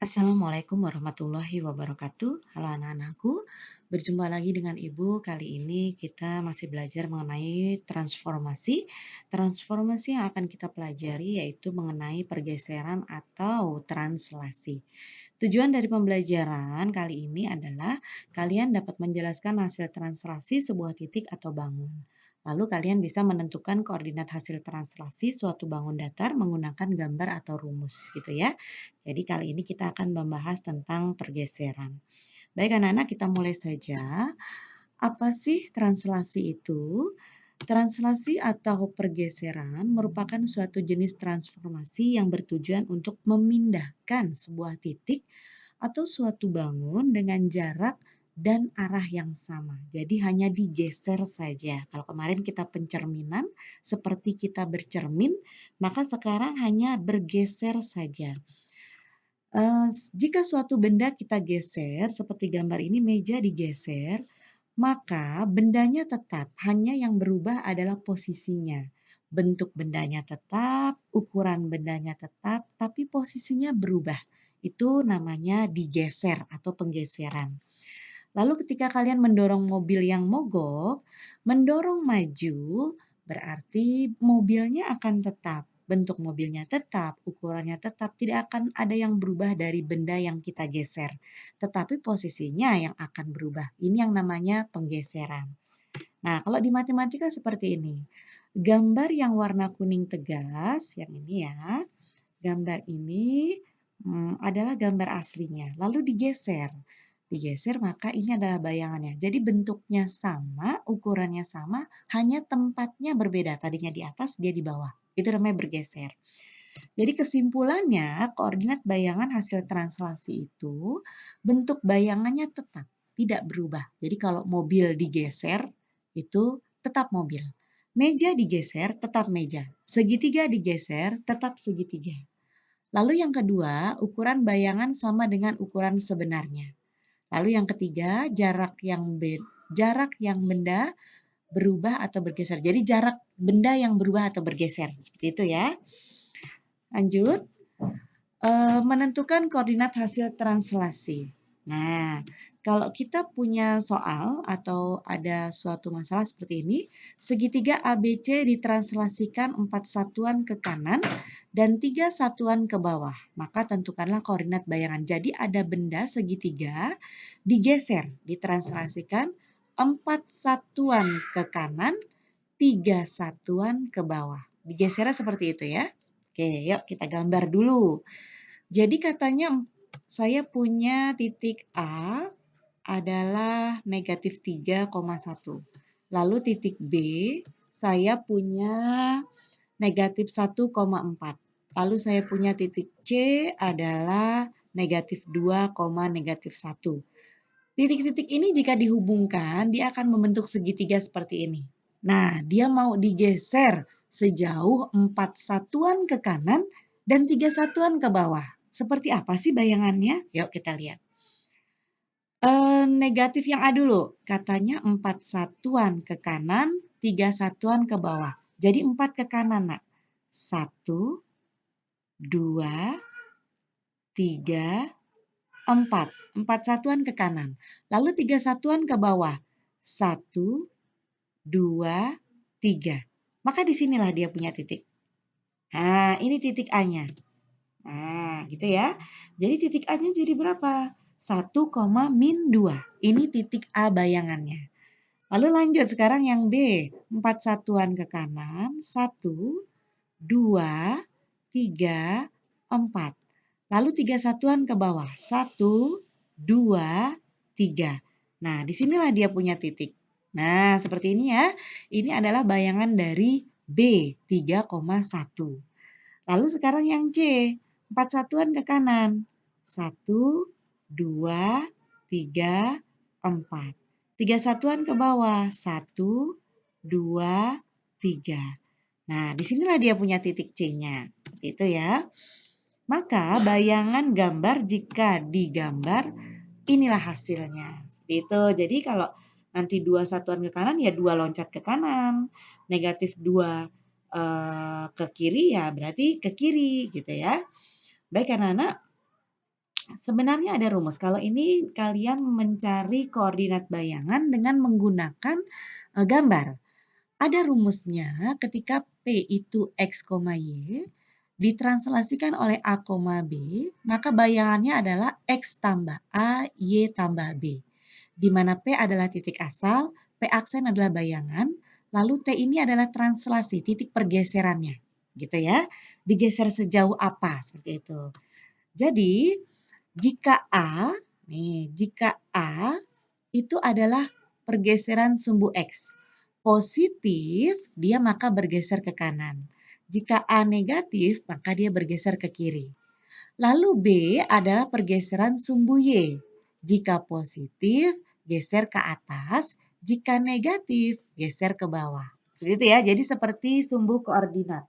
Assalamualaikum warahmatullahi wabarakatuh. Halo anak-anakku, berjumpa lagi dengan Ibu. Kali ini kita masih belajar mengenai transformasi. Transformasi yang akan kita pelajari yaitu mengenai pergeseran atau translasi. Tujuan dari pembelajaran kali ini adalah kalian dapat menjelaskan hasil translasi sebuah titik atau bangun. Lalu kalian bisa menentukan koordinat hasil translasi suatu bangun datar menggunakan gambar atau rumus gitu ya. Jadi kali ini kita akan membahas tentang pergeseran. Baik anak-anak, kita mulai saja. Apa sih translasi itu? Translasi atau pergeseran merupakan suatu jenis transformasi yang bertujuan untuk memindahkan sebuah titik atau suatu bangun dengan jarak dan arah yang sama. Jadi hanya digeser saja. Kalau kemarin kita pencerminan, seperti kita bercermin, maka sekarang hanya bergeser saja. Jika suatu benda kita geser, seperti gambar ini meja digeser, maka bendanya tetap, hanya yang berubah adalah posisinya. Bentuk bendanya tetap, ukuran bendanya tetap, tapi posisinya berubah. Itu namanya digeser atau penggeseran. Lalu ketika kalian mendorong mobil yang mogok, mendorong maju berarti mobilnya akan tetap. Bentuk mobilnya tetap, ukurannya tetap, tidak akan ada yang berubah dari benda yang kita geser. Tetapi posisinya yang akan berubah. Ini yang namanya penggeseran. Nah, kalau di matematika seperti ini. Gambar yang warna kuning tegas, yang ini ya. Gambar ini adalah gambar aslinya. Lalu digeser. Digeser maka ini adalah bayangannya. Jadi bentuknya sama, ukurannya sama, hanya tempatnya berbeda. Tadinya di atas, dia di bawah. Itu namanya bergeser. Jadi kesimpulannya, koordinat bayangan hasil translasi itu bentuk bayangannya tetap, tidak berubah. Jadi kalau mobil digeser, itu tetap mobil. Meja digeser, tetap meja. Segitiga digeser, tetap segitiga. Lalu yang kedua, ukuran bayangan sama dengan ukuran sebenarnya. Lalu yang ketiga, jarak yang benda berubah atau bergeser. Jadi jarak benda yang berubah atau bergeser. Seperti itu ya. Lanjut. Menentukan koordinat hasil translasi. Nah, kalau kita punya soal atau ada suatu masalah seperti ini, segitiga ABC ditranslasikan 4 satuan ke kanan dan 3 satuan ke bawah. Maka tentukanlah koordinat bayangan. Jadi ada benda segitiga digeser, ditranslasikan 4 satuan ke kanan, 3 satuan ke bawah. Digesernya seperti itu ya. Oke, yuk kita gambar dulu. Jadi katanya saya punya titik A adalah negatif 3,1. Lalu titik B saya punya negatif 1,4. Lalu saya punya titik C adalah negatif 2, negatif 1. Titik-titik ini jika dihubungkan dia akan membentuk segitiga seperti ini. Nah, dia mau digeser sejauh 4 satuan ke kanan dan 3 satuan ke bawah. Seperti apa sih bayangannya? Yuk kita lihat. Negatif yang A dulu. Katanya 4 satuan ke kanan, 3 satuan ke bawah. Jadi 4 ke kanan, nak. 1, 2, 3, 4. 4 satuan ke kanan. Lalu 3 satuan ke bawah. 1, 2, 3. Maka disinilah dia punya titik. Nah, ini titik A-nya. Nah, gitu ya. Jadi titik A-nya jadi berapa? 1, min 2. Ini titik A bayangannya. Lalu lanjut sekarang yang B. 4 satuan ke kanan. 1, 2, 3, 4. Lalu 3 satuan ke bawah. 1, 2, 3. Nah, disinilah dia punya titik. Nah, seperti ini ya. Ini adalah bayangan dari B, 3,1. Lalu sekarang yang C, 4 satuan ke kanan. 1, 2, 3, 4. 3 satuan ke bawah. 1, 2, 3. Nah, disinilah dia punya titik C-nya. Seperti itu ya. Maka bayangan gambar jika digambar, inilah hasilnya. Seperti itu. Jadi kalau nanti 2 satuan ke kanan, ya 2 loncat ke kanan. Negatif 2 ke kiri, ya berarti ke kiri gitu ya. Baik anak-anak, Sebenarnya ada rumus. Kalau ini kalian mencari koordinat bayangan dengan menggunakan gambar. Ada rumusnya ketika P itu X, Y, ditranslasikan oleh A, B, maka bayangannya adalah X tambah A, Y tambah B. Di mana P adalah titik asal, P aksen adalah bayangan, lalu T ini adalah translasi, titik pergeserannya. Gitu ya. Digeser sejauh apa, seperti itu. Jadi, jika A itu adalah pergeseran sumbu X. Positif, dia maka bergeser ke kanan. Jika A negatif, maka dia bergeser ke kiri. Lalu B adalah pergeseran sumbu Y. Jika positif, geser ke atas. Jika negatif, geser ke bawah. Seperti itu ya, jadi seperti sumbu koordinat.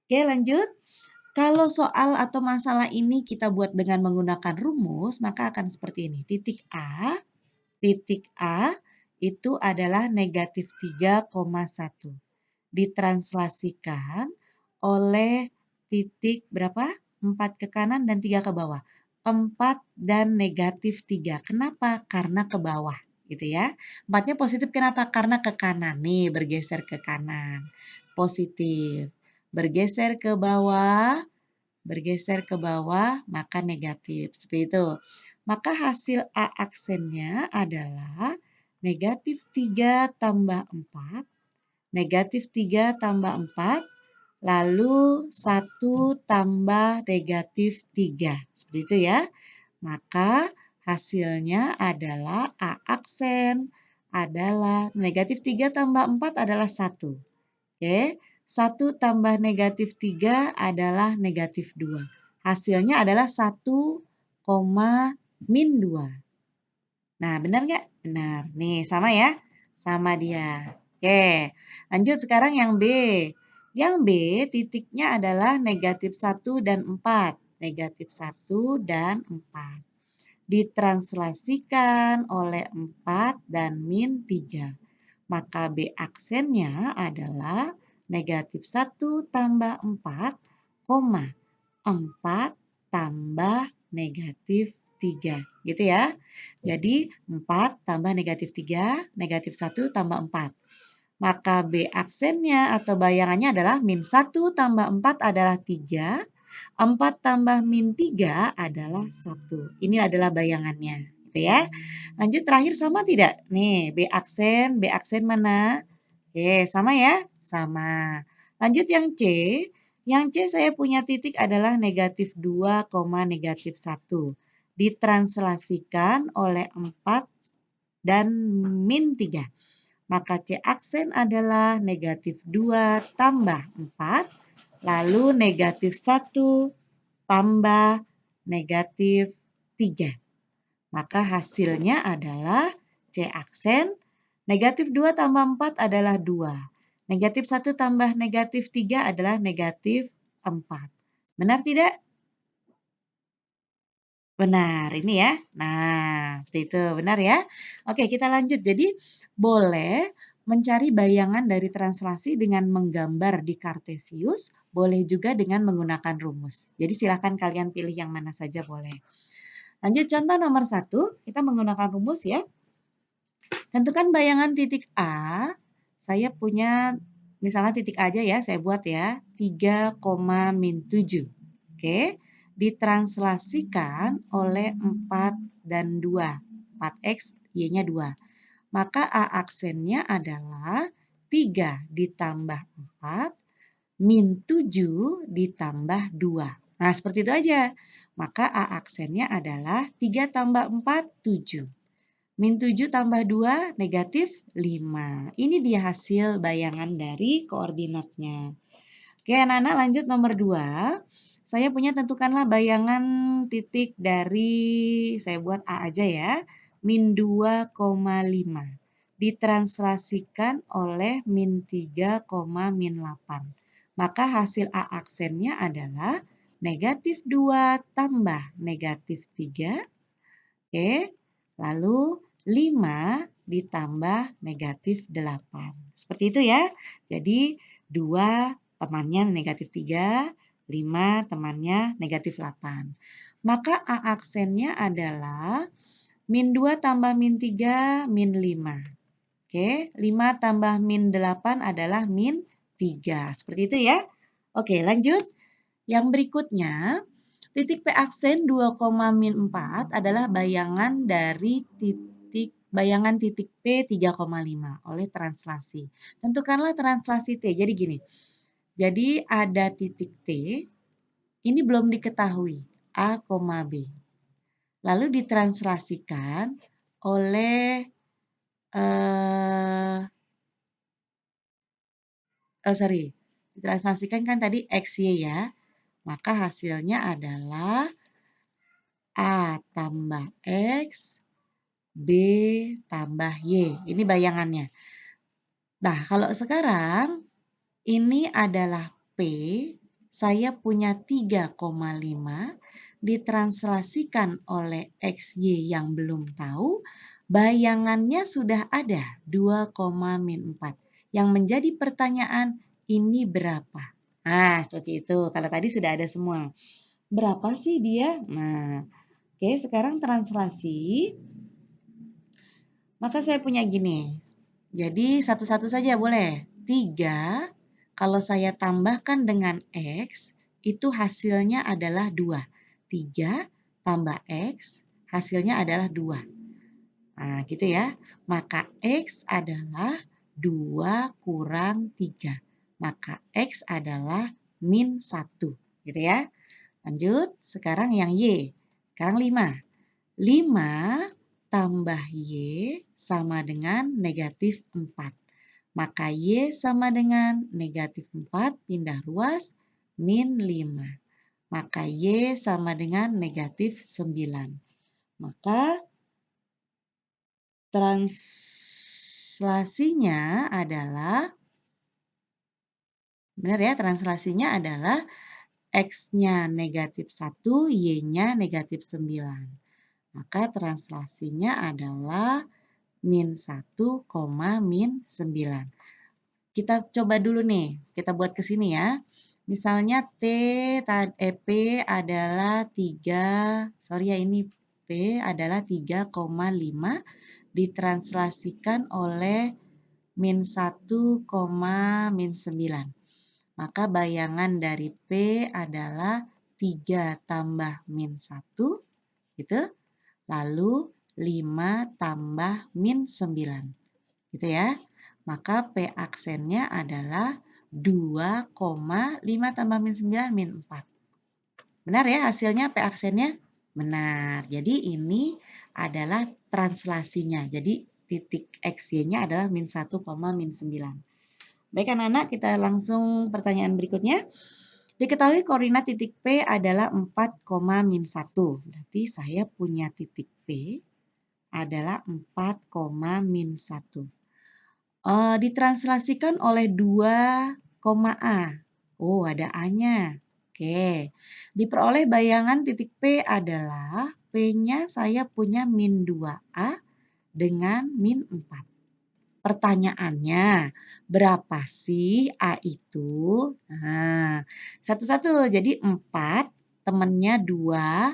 Oke, lanjut. Kalau soal atau masalah ini kita buat dengan menggunakan rumus, maka akan seperti ini. Titik A itu adalah negatif 3,1. Ditranslasikan oleh titik berapa? 4 ke kanan dan 3 ke bawah. 4 dan negatif 3. Kenapa? Karena ke bawah. Gitu ya. 4-nya positif kenapa? Karena ke kanan. Nih bergeser ke kanan. Positif. Bergeser ke bawah, maka negatif. Seperti itu. Maka hasil A aksennya adalah negatif 3 tambah 4, negatif 3 tambah 4, lalu 1 tambah negatif 3. Seperti itu ya. Maka hasilnya adalah A aksen adalah negatif 3 tambah 4 adalah 1. Oke, 1 tambah negatif 3 adalah negatif 2. Hasilnya adalah 1, min 2. Nah, benar nggak? Benar. Nih, sama ya? Sama dia. Oke, lanjut sekarang yang B. Yang B titiknya adalah negatif 1 dan 4. Negatif 1 dan 4. Ditranslasikan oleh 4 dan min 3. Maka B aksennya adalah negatif 1 tambah 4, 4 tambah negatif 3. Gitu ya. Jadi 4 tambah negatif 3, negatif 1 tambah 4. Maka B aksennya atau bayangannya adalah min 1 tambah 4 adalah 3, 4 tambah min 3 adalah 1. Ini adalah bayangannya. Gitu ya. Lanjut terakhir sama tidak? Nih, B aksen mana? Oke, sama ya? Sama. Lanjut yang C. Yang C saya punya titik adalah negatif 2, negatif 1. Ditranslasikan oleh 4 dan min 3. Maka C aksen adalah negatif 2 tambah 4, lalu negatif 1 tambah negatif 3. Maka hasilnya adalah C aksen, negatif 2 tambah 4 adalah 2. Negatif 1 tambah negatif 3 adalah negatif 4. Benar tidak? Benar, ini ya. Nah, seperti itu. Benar ya? Oke, kita lanjut. Jadi, boleh mencari bayangan dari translasi dengan menggambar di Kartesius, boleh juga dengan menggunakan rumus. Jadi, silakan kalian pilih yang mana saja boleh. Lanjut contoh nomor 1, kita menggunakan rumus ya. Tentukan bayangan titik A, saya punya misalnya titik A aja ya, saya buat ya, 3, min 7. Oke, ditranslasikan oleh 4 dan 2. 4X, Y-nya 2. Maka A aksennya adalah 3 ditambah 4, min 7 ditambah 2. Nah, seperti itu aja. Maka A aksennya adalah 3 tambah 4, 7. Min 7 tambah 2, negatif 5. Ini dia hasil bayangan dari koordinatnya. Oke, anak-anak lanjut nomor 2. Saya punya tentukanlah bayangan titik dari, saya buat A aja ya, min 2,5. Ditranslasikan oleh min 3, min 8. Maka hasil A aksennya adalah negatif 2 tambah negatif 3. Oke, lalu 5 ditambah negatif 8. Seperti itu ya. Jadi 2 temannya negatif 3, 5 temannya negatif 8. Maka A aksennya adalah min 2 tambah min 3 min 5. Oke, 5 tambah min 8 adalah min 3. Seperti itu ya. Oke, lanjut. Yang berikutnya, titik P aksen 2, min 4 adalah bayangan dari bayangan titik P 3,5 oleh translasi. Tentukanlah translasi T. Jadi gini, jadi ada titik T, ini belum diketahui, A, B. Lalu ditranslasikan oleh ditranslasikan kan tadi X, Y ya. Maka hasilnya adalah A tambah X, B tambah Y. Ini bayangannya. Nah, kalau sekarang ini adalah P, saya punya 3,5, ditranslasikan oleh XY yang belum tahu, bayangannya sudah ada 2, min 4. Yang menjadi pertanyaan, ini berapa? Nah, seperti itu. Kalau tadi sudah ada semua. Berapa sih dia? Nah, oke, sekarang translasi. Maka saya punya gini. Jadi satu-satu saja boleh. 3, kalau saya tambahkan dengan X, itu hasilnya adalah 2. 3 tambah X, hasilnya adalah 2. Nah, gitu ya. Maka X adalah 2 kurang 3. Maka X adalah min 1. Gitu ya. Lanjut, sekarang yang Y. Sekarang 5. 5 tambah Y sama dengan negatif 4. Maka Y sama dengan negatif 4, pindah ruas, min 5. Maka Y sama dengan negatif 9. Maka translasinya adalah, benar ya, translasinya adalah X-nya negatif 1, Y-nya negatif 9. Maka translasinya adalah min 1, min 9. Kita coba dulu nih, kita buat ke sini ya. Misalnya P adalah 3, ini P adalah 3,5 ditranslasikan oleh min 1, min 9. Maka bayangan dari P adalah 3 tambah min 1, gitu. Lalu 5 tambah min 9, gitu ya. Maka P aksennya adalah 2,5 tambah min 9 min 4. Benar ya hasilnya P aksennya? Benar. Jadi ini adalah translasinya. Jadi titik XY-nya adalah min 1, min 9. Baik anak-anak, kita langsung pertanyaan berikutnya. Diketahui koordinat titik P adalah 4, min 1. Berarti saya punya titik P adalah 4, min 1. Ditranslasikan oleh 2, A. Oh, ada A-nya. Oke. Diperoleh bayangan titik P adalah P-nya saya punya min 2A dengan min 4. Pertanyaannya, berapa sih A itu? Nah, satu-satu. Jadi 4, temannya 2,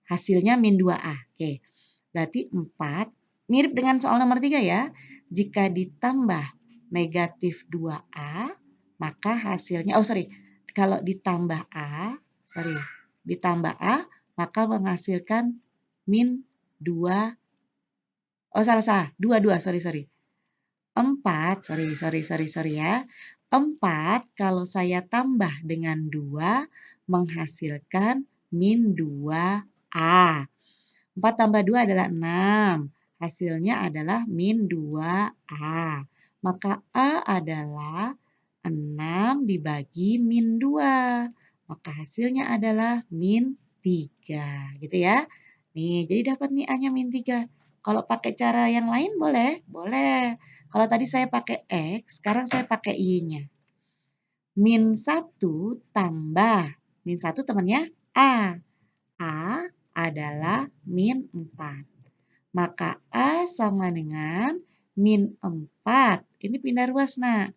hasilnya min 2A. Oke, berarti 4, mirip dengan soal nomor 3 ya. Jika ditambah negatif 2A, maka hasilnya, kalau ditambah A, ditambah A, maka menghasilkan min 2, 2, sorry. 4, ya. 4 kalau saya tambah dengan 2 menghasilkan min 2A. 4 tambah 2 adalah 6. Hasilnya adalah min 2A. Maka A adalah 6 dibagi min 2. Maka hasilnya adalah min 3. Gitu ya. Nih, jadi dapat nih A-nya min 3. Kalau pakai cara yang lain boleh? Boleh. Kalau tadi saya pakai X, sekarang saya pakai Y-nya. Min 1 tambah. Min 1 temannya A. A adalah min 4. Maka A sama dengan min 4. Ini pindah ruas, nak.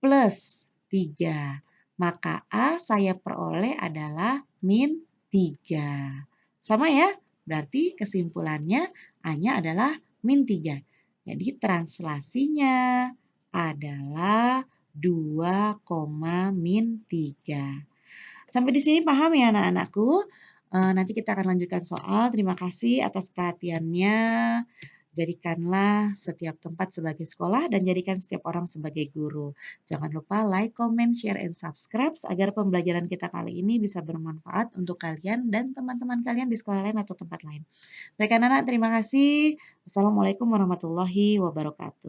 Plus 3. maka A saya peroleh adalah min 3. Sama ya? Berarti kesimpulannya A-nya adalah min 3. Jadi translasinya adalah 2, min 3. Sampai di sini paham ya anak-anakku? Nanti kita akan lanjutkan soal. Terima kasih atas perhatiannya. Jadikanlah setiap tempat sebagai sekolah dan jadikan setiap orang sebagai guru. Jangan lupa like, comment, share, and subscribe agar pembelajaran kita kali ini bisa bermanfaat untuk kalian dan teman-teman kalian di sekolah lain atau tempat lain. Baik anak-anak, terima kasih. Wassalamualaikum warahmatullahi wabarakatuh.